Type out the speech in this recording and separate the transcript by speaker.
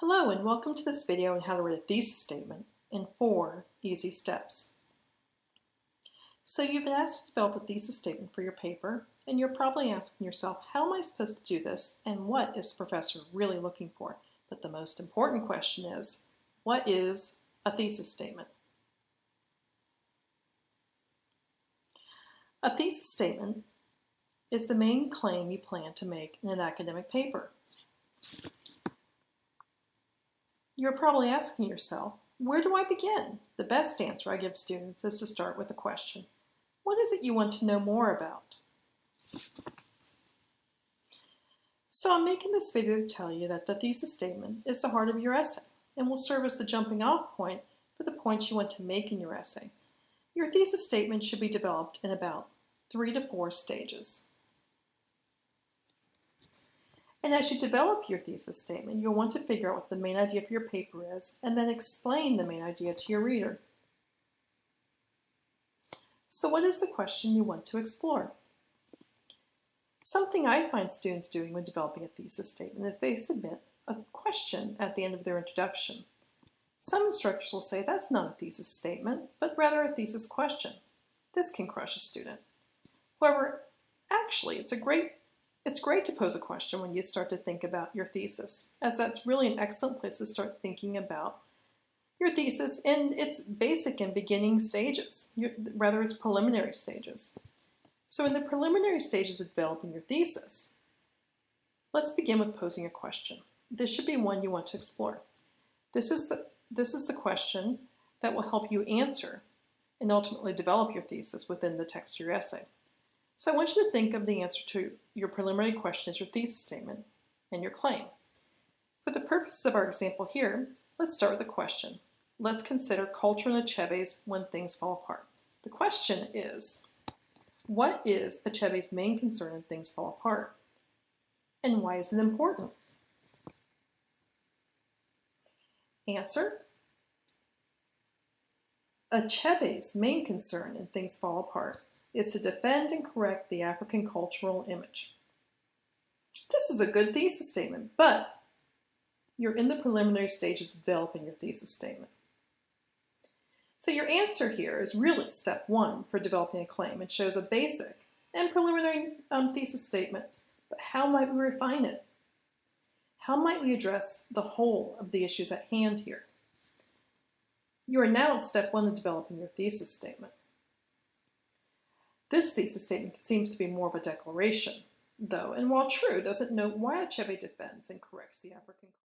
Speaker 1: Hello and welcome to this video on how to write a thesis statement in 4 easy steps. So you've been asked to develop a thesis statement for your paper, and you're probably asking yourself, how am I supposed to do this and what is the professor really looking for? But the most important question is, what is a thesis statement? A thesis statement is the main claim you plan to make in an academic paper. You're probably asking yourself, where do I begin? The best answer I give students is to start with a question. What is it you want to know more about? So I'm making this video to tell you that the thesis statement is the heart of your essay and will serve as the jumping off point for the points you want to make in your essay. Your thesis statement should be developed in about 3 to 4 stages. And as you develop your thesis statement, you'll want to figure out what the main idea for your paper is and then explain the main idea to your reader. So what is the question you want to explore? Something I find students doing when developing a thesis statement is they submit a question at the end of their introduction. Some instructors will say that's not a thesis statement, but rather a thesis question. This can crush a student. However, actually, it's great to pose a question when you start to think about your thesis, as that's really an excellent place to start thinking about your thesis in its basic and beginning stages, rather its preliminary stages. So in the preliminary stages of developing your thesis, let's begin with posing a question. This should be one you want to explore. This is the question that will help you answer and ultimately develop your thesis within the text of your essay. So I want you to think of the answer to your preliminary question as your thesis statement and your claim. For the purposes of our example here, let's start with a question. Let's consider culture in Achebe's when things fall apart. The question is, what is Achebe's main concern when things fall apart? And why is it important? Answer. Achebe's main concern in things fall apart is to defend and correct the African cultural image. This is a good thesis statement, but you're in the preliminary stages of developing your thesis statement. So your answer here is really step 1 for developing a claim. It shows a basic and preliminary thesis statement, but how might we refine it? How might we address the whole of the issues at hand here? You are now at step 1 of developing your thesis statement. This thesis statement seems to be more of a declaration, though, and while true, doesn't note why Achebe defends and corrects the African